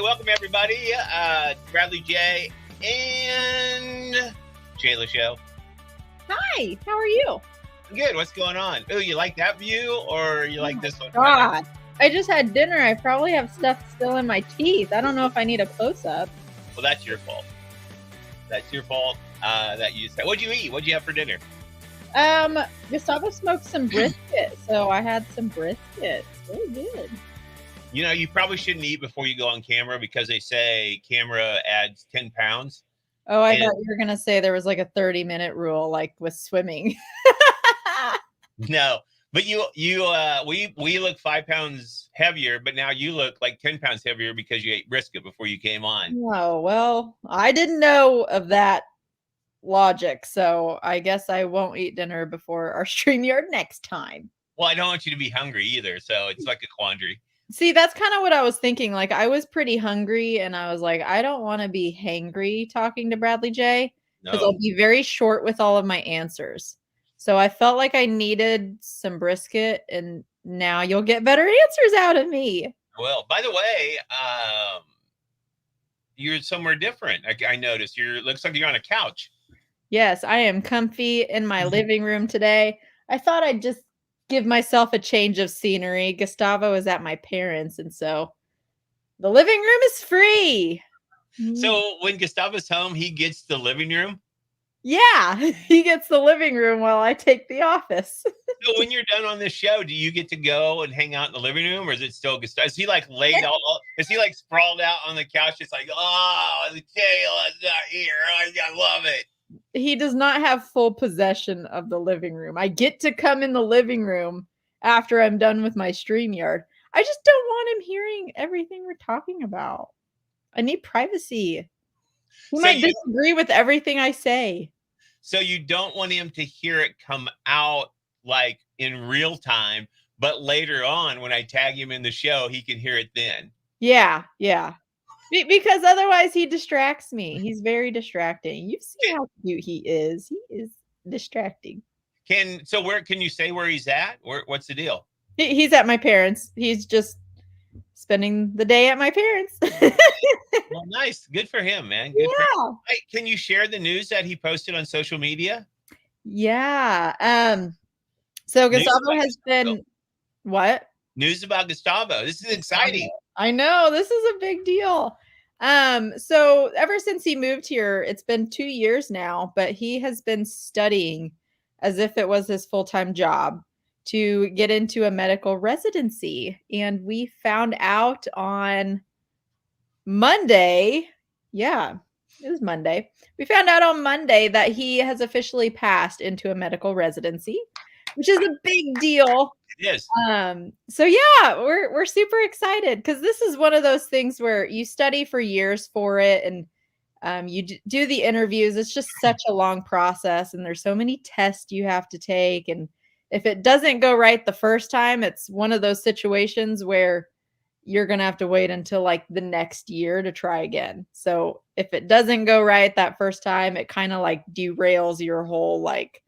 welcome everybody. Bradley J and Shayla show. Hi, how are you? Good. What's going on? Oh, you like that view or you like this one? God, I just had dinner. I probably have stuff still in my teeth. I don't know if I need a close-up. Well, that's your fault. That's your fault. That you said. What'd you eat? What'd you have for dinner? Gustavo smoked some brisket, so I had some brisket. It's really good. You know, you probably shouldn't eat before you go on camera because they say camera adds 10 pounds. Oh, I thought you were gonna say there was like a 30-minute rule, like with swimming. No, but we look 5 pounds heavier, but now you look like 10 pounds heavier because you ate brisket before you came on. Oh, well, I didn't know of that logic, so I guess I won't eat dinner before our StreamYard next time. Well, I don't want you to be hungry either, so it's like a quandary. See, that's kind of what I was thinking. Like, I was pretty hungry, and I was like, I don't want to be hangry talking to Bradley J because I'll be very short with all of my answers. So I felt like I needed some brisket, and now you'll get better answers out of me. Well, by the way, you're somewhere different. I noticed. Looks like you're on a couch. Yes, I am comfy in my living room today. I thought I'd just give myself a change of scenery. Gustavo is at my parents', and so the living room is free. So when Gustavo's home, he gets the living room? Yeah, he gets the living room while I take the office. So when you're done on this show, do you get to go and hang out in the living room, or is it still Gustavo? Is he like laid out? Is he like sprawled out on the couch? It's like, oh, the Shayla's not here. I love it. He does not have full possession of the living room. I get to come in the living room after I'm done with my StreamYard. I just don't want him hearing everything we're talking about. I need privacy. He might disagree with everything I say. So you don't want him to hear it come out like in real time, but later on when I tag him in the show, he can hear it then. Yeah. Because otherwise he distracts me. He's very distracting. You've seen how cute he is. He is distracting. Where can you say where he's at? What's the deal? He's at my parents'. He's just spending the day at my parents'. Well, nice. Good for him, man. Good for him. Hey, can you share the news that he posted on social media? Yeah. So Gustavo has been what? News about Gustavo. This is exciting. I know. This is a big deal. So ever since he moved here, it's been 2 years now, but he has been studying as if it was his full-time job to get into a medical residency. And we found out on Monday. Yeah, it was Monday. We found out on Monday that he has officially passed into a medical residency, which is a big deal. Yes. So yeah, we're super excited because this is one of those things where you study for years for it, and you do the interviews. It's just such a long process, and there's so many tests you have to take. And if it doesn't go right the first time, it's one of those situations where you're gonna have to wait until like the next year to try again. So if it doesn't go right that first time, it kind of like derails your whole like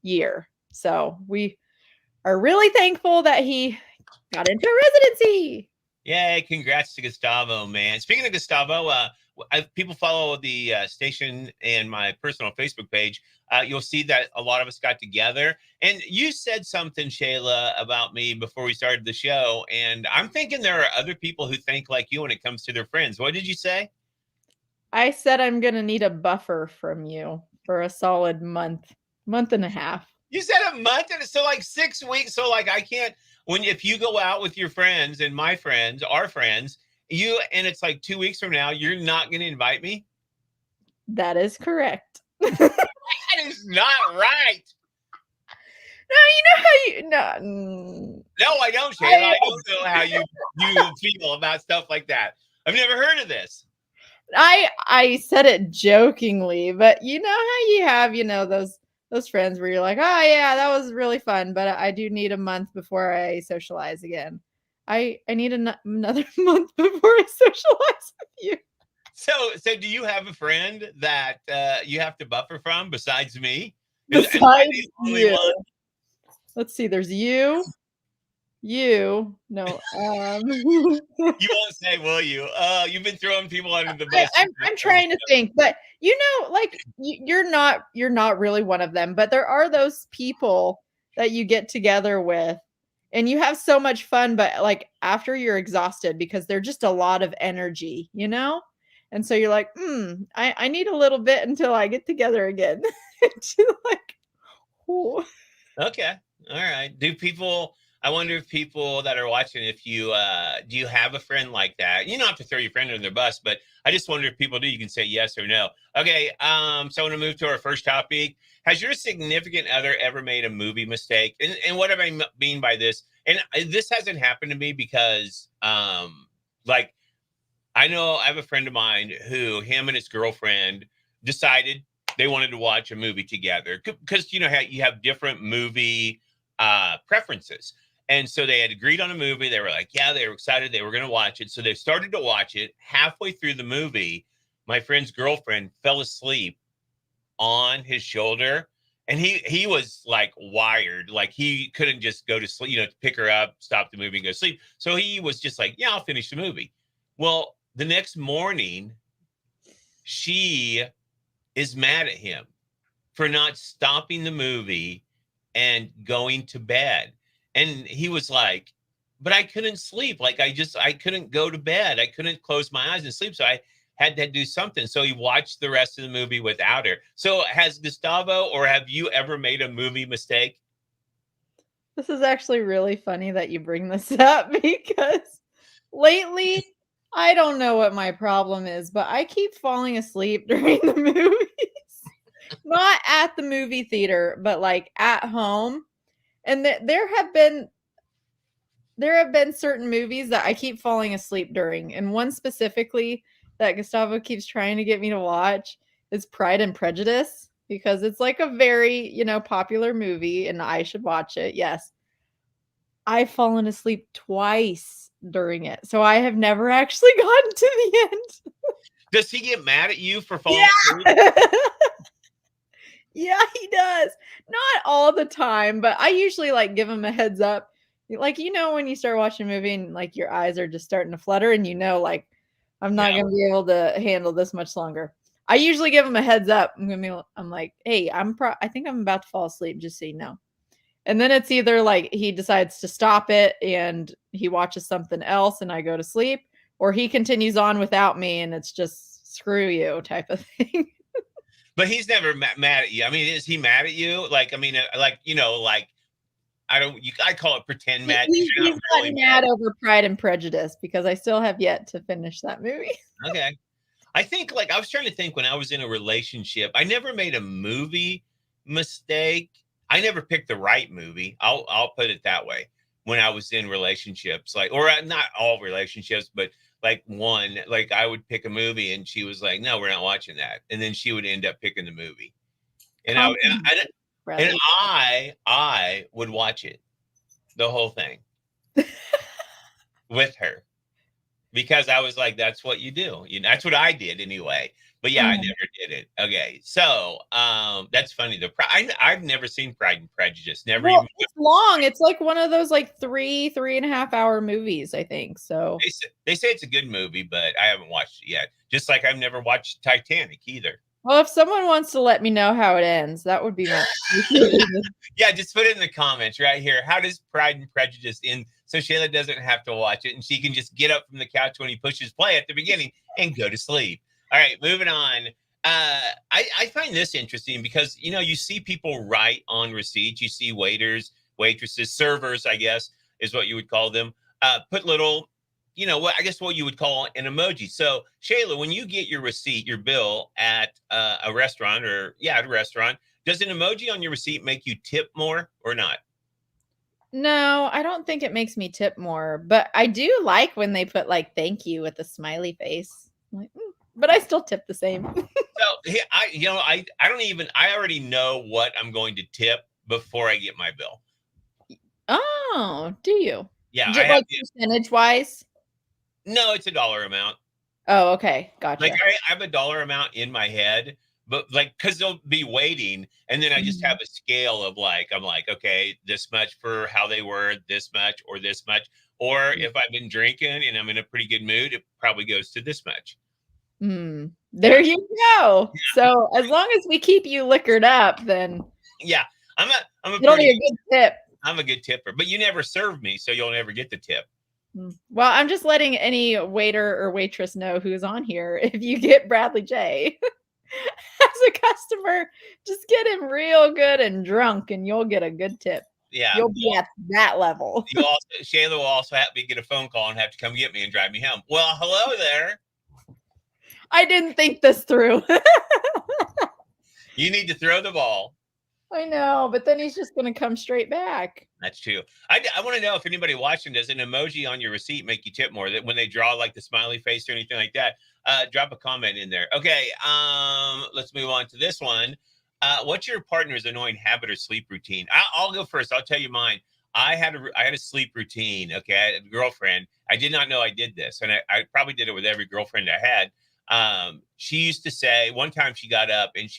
year. So we are really thankful that he got into a residency. Yay, congrats to Gustavo, man. Speaking of Gustavo, people follow the station and my personal Facebook page. You'll see that a lot of us got together. And you said something, Shayla, about me before we started the show. And I'm thinking there are other people who think like you when it comes to their friends. What did you say? I said I'm going to need a buffer from you for a solid month and a half. You said a month, and so like 6 weeks. So like I can't, if you go out with your friends and my friends, our friends, and it's like 2 weeks from now, you're not going to invite me? That is correct. That is not right. No, I don't, Shayla. I don't know how you feel about stuff like that. I've never heard of this. I said it jokingly, but you know how you have, those friends where you're like, oh yeah, that was really fun, but I do need a month before I socialize again. I need another month before I socialize with you. So do you have a friend that you have to buffer from besides me? Besides you. Let's see. There's you. No, You won't say, will you? You've been throwing people under the I bus I'm since that I'm first trying to think, but, like, you're not really one of them, but there are those people that you get together with, and you have so much fun, but, like, after you're exhausted because they're just a lot of energy, you know? And so you're like, I need a little bit until I get together again." To, like, ooh. Okay. All right. I wonder if people that are watching, if you, do you have a friend like that? You don't have to throw your friend under the bus, but I just wonder if people do, you can say yes or no. Okay. So I want to move to our first topic. Has your significant other ever made a movie mistake? And what do I mean by this? And this hasn't happened to me because, like, I know I have a friend of mine who him and his girlfriend decided they wanted to watch a movie together because you know how you have different movie preferences. And so they had agreed on a movie. They were like, yeah, they were excited. They were going to watch it. So they started to watch it. Halfway through the movie, my friend's girlfriend fell asleep on his shoulder. And he was like wired, like he couldn't just go to sleep, pick her up, stop the movie, and go to sleep. So he was just like, yeah, I'll finish the movie. Well, the next morning, she is mad at him for not stopping the movie and going to bed. And he was like, but I couldn't sleep. Like I couldn't go to bed. I couldn't close my eyes and sleep. So I had to do something. So he watched the rest of the movie without her. So has Gustavo or have you ever made a movie mistake? This is actually really funny that you bring this up because lately, I don't know what my problem is, but I keep falling asleep during the movies. Not at the movie theater, but like at home. And there have been certain movies that I keep falling asleep during. And one specifically that Gustavo keeps trying to get me to watch is Pride and Prejudice because it's like a very, popular movie and I should watch it. Yes. I've fallen asleep twice during it, so I have never actually gotten to the end. Does he get mad at you for falling asleep? Yeah. Yeah, he does. Not all the time, but I usually, like, give him a heads up. Like, when you start watching a movie and, like, your eyes are just starting to flutter and like, "I'm not Yeah. gonna be able to handle this much longer." I usually give him a heads up. I'm like, "Hey, I think I'm about to fall asleep, just so you know." And then it's either like he decides to stop it and he watches something else and I go to sleep, or he continues on without me and it's just screw you type of thing. But he's never mad at you. I mean, is he mad at you? Like, I mean, like, like I don't. I call it pretend mad because you're He's not really gotten mad over Pride and Prejudice because I still have yet to finish that movie. mad. Okay. I think like I was trying to think when I was in a relationship, I never made a movie mistake. I never picked the right movie. I'll put it that way. When I was in relationships, like or not all relationships, but like one, like I would pick a movie and she was like, "No, we're not watching that," and then she would end up picking the movie, and I would, Comprehensive, and Bradley. I would watch it the whole thing with her because I was like, that's what you do. That's what I did anyway. But yeah, I Oh. never did it. Okay, so that's funny. I've never seen Pride and Prejudice. Never Well, even. it's long. It's like one of those like 3.5 hour movies, I think. So, They say it's a good movie, but I haven't watched it yet. Just like I've never watched Titanic either. well, if someone wants to let me know how it ends, that would be much appreciated. Yeah, just put it in the comments right here. How does Pride and Prejudice end? So Shayla doesn't have to watch it and she can just get up from the couch when he pushes play at the beginning and go to sleep. All right, moving on. I find this interesting because you see people write on receipts. You see waiters, waitresses, servers, I guess is what you would call them. Put little, what I guess what you would call an emoji. So Shayla, when you get your receipt, your bill at a restaurant or at a restaurant, does an emoji on your receipt make you tip more or not? No, I don't think it makes me tip more, but I do like when they put like thank you with a smiley face. I'm like, but I still tip the same. So I don't even I already know what I'm going to tip before I get my bill. Oh, do you? Yeah, I Just have like percentage wise? no, it's a dollar amount. Oh, okay. Like Gotcha. I have a dollar amount in my head, but like, because they'll be waiting, and then I just have Mhm. a scale of like, I'm like, okay, this much for how they were, this much, or this much. Or if I've been drinking and I'm in a pretty good mood, it probably goes to this much. Mm. Yeah, There you go. So, as long as we keep you liquored up, then yeah. I'm a it'll pretty be a good tip. I'm a good tipper, but you never serve me, so you'll never get the tip. Well, I'm just letting any waiter or waitress know who's on here. If you get Bradley J as a customer, just get him real good and drunk, and you'll get a good tip. Yeah. You'll be at that level. You also Shayla will also have me get a phone call and have to come get me and drive me home. Well, hello there. I didn't think this through. You need to throw the ball. I know, but then he's just going to come straight back. That's true. I want to know if anybody watching, does an emoji on your receipt make you tip more? That when they draw like the smiley face or anything like that, drop a comment in there. Okay, let's move on to this one. What's your partner's annoying habit or sleep routine? I'll go first. I'll tell you mine. I had a sleep routine. Okay, I had a girlfriend. I did not know I did this, and I probably did it with every girlfriend I had. She used to say one time she got up and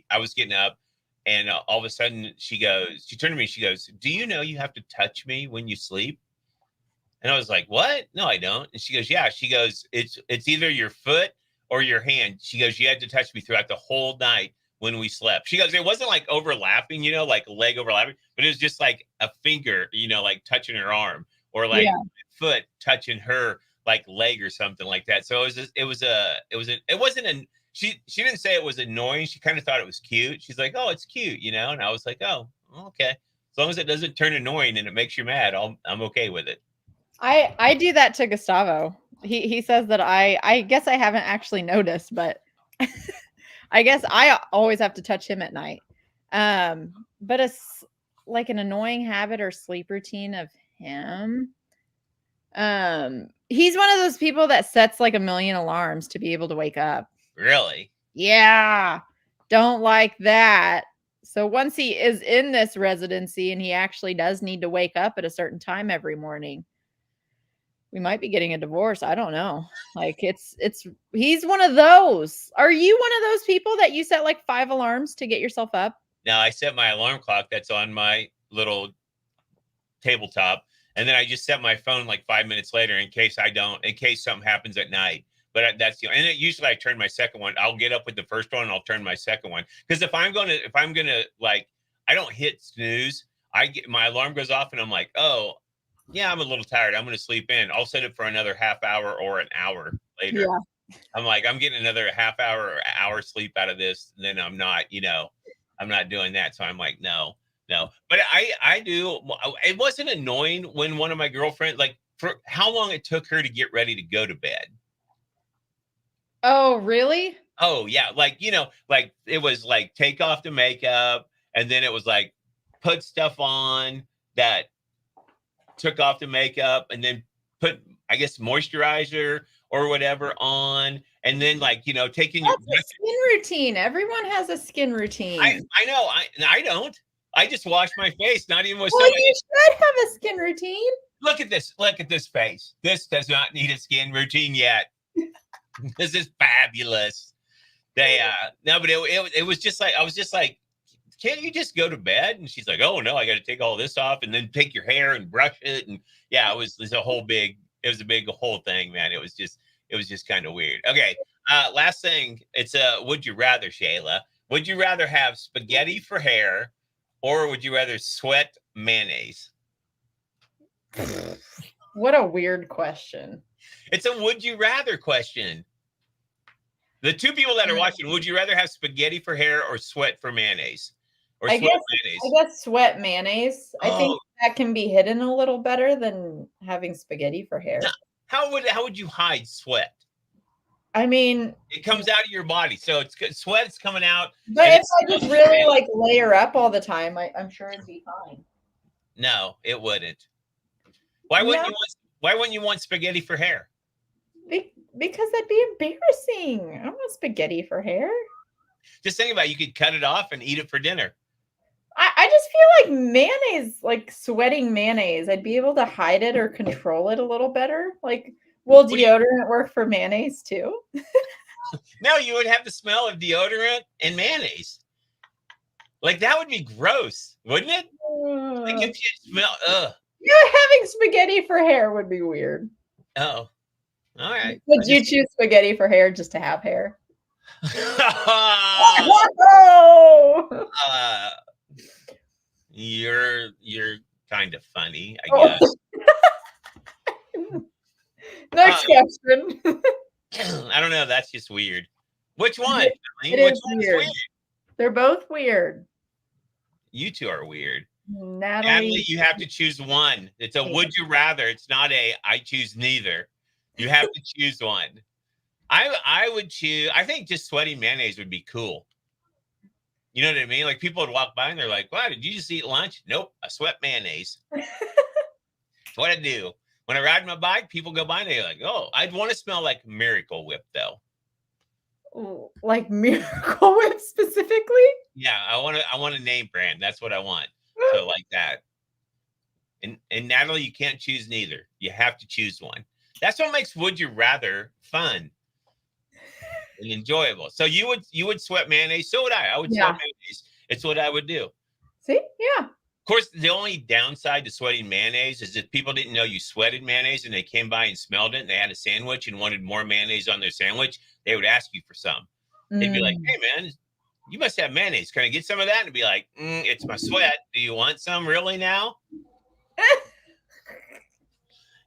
I was getting up, and all of a sudden she turned to me, she goes, "Do you know you have to touch me when you sleep?" And I was like, "What? No, I don't." And she goes, "Yeah." She goes, It's either your foot or your hand." She goes, "You had to touch me throughout the whole night when we slept." She goes, "It wasn't like overlapping, like a leg overlapping, but it was just like a finger, like touching her arm, or like Yeah. foot touching her like leg or something like that." So it wasn't an she didn't say it was annoying. She kind of thought it was cute. She's like, "Oh, it's cute," and I was like, "Oh, okay." As long as it doesn't turn annoying and it makes you mad, I'm okay with it. I do that to Gustavo. He says that I guess I haven't actually noticed, but I guess I always have to touch him at night. But it's like an annoying habit or sleep routine of him. He's one of those people that sets like a million alarms to be able to wake up. Really? Yeah. Don't like that. So once he is in this residency and he actually does need to wake up at a certain time every morning, we might be getting a divorce. I don't know. Like it's he's one of those. Are you one of those people that you set like 5 alarms to get yourself up? Now I set my alarm clock that's on my little tabletop, and then I just set my phone like 5 minutes later in case something happens at night. But that's and usually I turn my second one. I'll get up with the first one and I'll turn my second one, because if I'm gonna like, I don't hit snooze. I get my alarm goes off and I'm like, oh yeah, I'm a little tired, I'm gonna sleep in. I'll set it for another half hour or an hour later. Yeah. I'm like, I'm getting another half hour or hour sleep out of this. And then I'm not doing that. So I'm like, no, no. But I do. It wasn't annoying when one of my girlfriends, like, for how long it took her to get ready to go to bed. Oh, really? Oh yeah, like like it was like take off the makeup, and then it was like put stuff on that took off the makeup, and then put, I guess, moisturizer or whatever on, and then like taking your That's a skin routine. Everyone has a skin routine. I know I don't. I just wash my face, not even with Well, soap. you should have a skin routine. Look at this face. This does not need a skin routine yet. This is fabulous. They no, but it was just like, I was just like, can't you just go to bed? And she's like, oh no, I got to take all this off and then take your hair and brush it. And yeah, it was a big whole thing, man. It was just kind of weird. Okay. Last thing, it's a would you rather, Shayla. Would you rather have spaghetti for hair, or would you rather sweat mayonnaise? What a weird question. It's a would you rather question. The two people that are watching, would you rather have spaghetti for hair or sweat for mayonnaise? Or I sweat guess I mayonnaise? guess sweat mayonnaise. I think Oh, that can be hidden a little better than having spaghetti for no. hair. How would you hide sweat? I mean, It comes out of your body, so sweat's coming out, but and if it's I just really like layer up all the time, I'm sure it'd be fine. no, it wouldn't. No, Why wouldn't you want spaghetti for hair? because that'd be embarrassing. I don't want spaghetti for hair. Just think about it, you could cut it off and eat it for dinner. I just feel like mayonnaise, like sweating mayonnaise, I'd be able to hide it or control it a little better. Like, will What do you deodorant work for mayonnaise too? No, you would have the smell of deodorant and mayonnaise. Like that would be gross, wouldn't it? Like if you smell, Yeah, having spaghetti for hair would be weird. oh, all right. Would you choose spaghetti for hair just to have hair? uh, Oh! you're kind of funny, I Oh. guess. Next question. I don't know. That's just weird. Which one? It Which is one weird. is weird? They're both weird. You two are weird. Natalie, you have to choose one. It's a would you rather. It's not a I choose neither. You have to choose one. I would choose. I think just sweaty mayonnaise would be cool. You know what I mean? Like people would walk by and they're like, "Wow, did you just eat lunch?" Nope, I sweat mayonnaise. That's what I do. When I ride my bike, people go by and they're like, "Oh, I'd want to smell like Miracle Whip though." like Miracle Whip specifically? Yeah, I want a name brand. That's what I want. So like that. And Natalie, you can't choose neither. You have to choose one. That's what makes Would You Rather fun and enjoyable. So you would sweat mayonnaise. So would I. I would sweat mayonnaise. It's what I would do. See? Yeah. Of course, the only downside to sweating mayonnaise is if people didn't know you sweated mayonnaise and they came by and smelled it and they had a sandwich and wanted more mayonnaise on their sandwich, they would ask you for some. They'd be like, "Hey, man, you must have mayonnaise. Can I get some of that?" And be like, "It's my sweat. Do you want some really now?"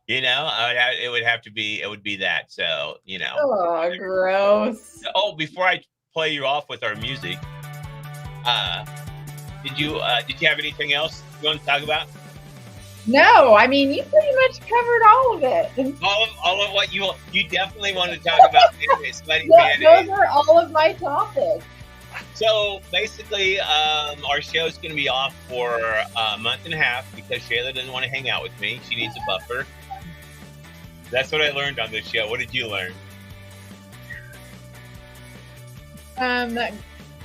You know, it would be that. So, you know. Oh, gross. Oh, before I play you off with our music, did you have anything else you want to talk about? No, I mean, you pretty much covered all of it. All of what you definitely want to talk about is sweaty mayonnaise. Those are all of my topics. So basically, our show's going to be off for a month and a half because Shayla doesn't want to hang out with me. She needs a buffer. That's what I learned on this show. What did you learn?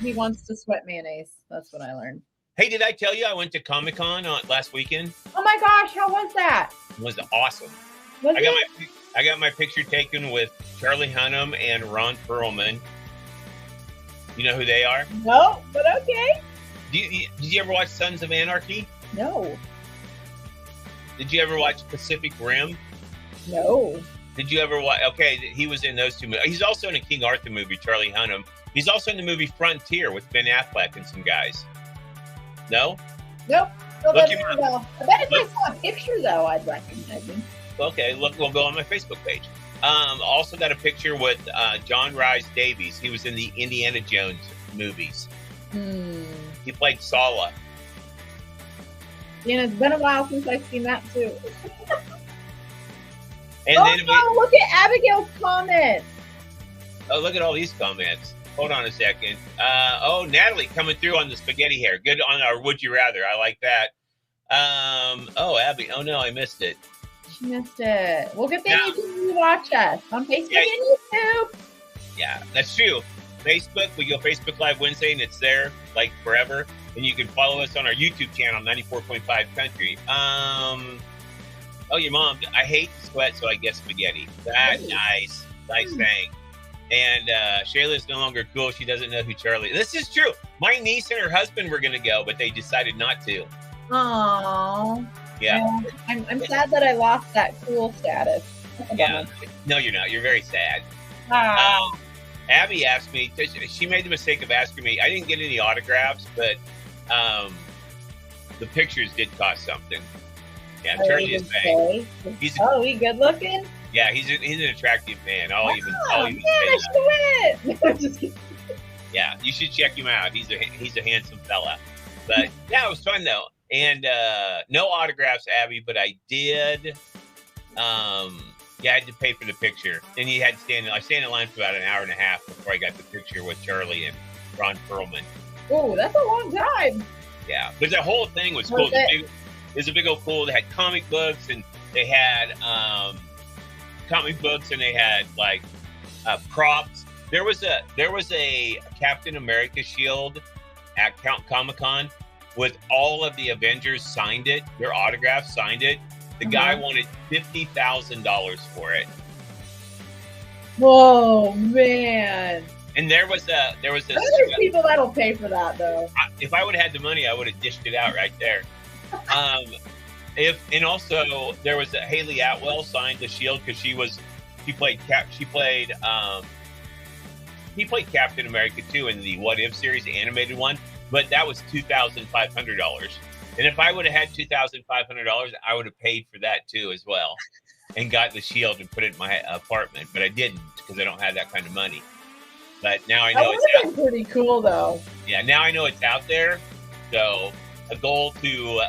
He wants to sweat mayonnaise. That's what I learned. Hey, did I tell you I went to Comic-Con last weekend? Oh my gosh, how was that? It was awesome. I got my picture taken with Charlie Hunnam and Ron Perlman. You know who they are? No, but okay. Did you ever watch Sons of Anarchy? No. Did you ever watch Pacific Rim? No. Did you ever watch? Okay, he was in those two movies. He's also in a King Arthur movie, Charlie Hunnam. He's also in the movie Frontier with Ben Affleck and some guys. No? Nope. No, Look him up. I bet if I saw a picture, though, I'd recognize him. Okay, look, we'll go on my Facebook page. Also got a picture with John Rhys Davies. He was in the Indiana Jones movies. He played Sala. You know, it's been a while since I've seen that, too. And look at Abigail's comments. Oh, look at all these comments. Hold on a second. Natalie coming through on the spaghetti hair. Good on our Would You Rather. I like that. Abby. Oh, no, I missed it. She missed it. Well, good thing you can watch us on Facebook and YouTube. Yeah, that's true. Facebook, we go Facebook Live Wednesday, and it's there, like, forever. And you can follow us on our YouTube channel, 94.5 Country. Oh, your mom. I hate to sweat, so I guess spaghetti. That's nice. Nice thing. And Shayla's no longer cool. She doesn't know who Charlie is. This is true. My niece and her husband were going to go, but they decided not to. Aww. Yeah. I'm sad that I lost that cool status. Yeah. No, you're not. You're very sad. Abby asked me, she made the mistake of asking me, I didn't get any autographs, but the pictures did cost something. Yeah, Charlie is saying. He's good looking? Yeah, he's an attractive man. I'll even I should win. Just kidding. Yeah, you should check him out. He's a handsome fella. But yeah, it was fun though. And no autographs, Abby, but I did. I had to pay for the picture. And I stayed in line for about an hour and a half before I got the picture with Charlie and Ron Perlman. Oh, that's a long time. Yeah, but the whole thing was cool. It was a big old cool. They had comic books and they had comic books and they had like props. There was a Captain America shield at Comic-Con with all of the Avengers signed it, their autographs signed it. The guy wanted $50,000 for it. Whoa, man. And there was a There's people that'll pay for that, though. if I would have had the money, I would have dished it out right there. And also there was a Haley Atwell signed the Shield because she played Captain America too in the What If series, the animated one, but that was $2,500. And if I would have had $2,500, I would have paid for that too as well, and got the Shield and put it in my apartment. But I didn't because I don't have that kind of money. But now I know it's out. Pretty cool though. Yeah, now I know it's out there. So a goal to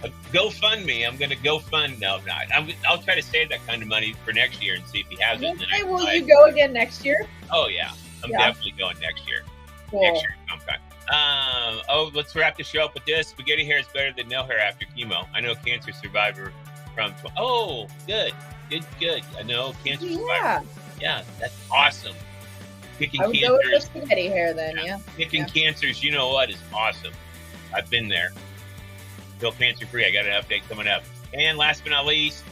a GoFundMe. I'm going to GoFund. No, I'm not. I'll try to save that kind of money for next year and see if he has it. Okay, will you go again next year? Oh yeah, I'm definitely going next year. Cool. Next year, sometime. Let's wrap the show up with this. Spaghetti hair is better than no hair after chemo. I know a cancer survivor from. Oh, good. I know cancer survivor. Yeah, that's awesome. Picking I would cancers. go with the spaghetti hair then. Yeah. Picking cancers. You know what is awesome. I've been there. Still cancer free. I got an update coming up. And last but not least,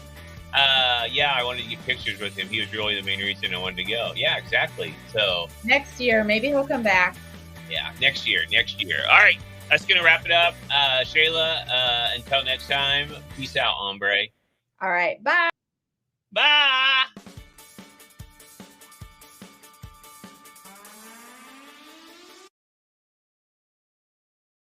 I wanted to get pictures with him. He was really the main reason I wanted to go. Yeah, exactly. So next year, maybe he'll come back. Yeah, next year. All right, that's gonna wrap it up. Shayla, until next time, peace out, hombre. All right, bye. Bye.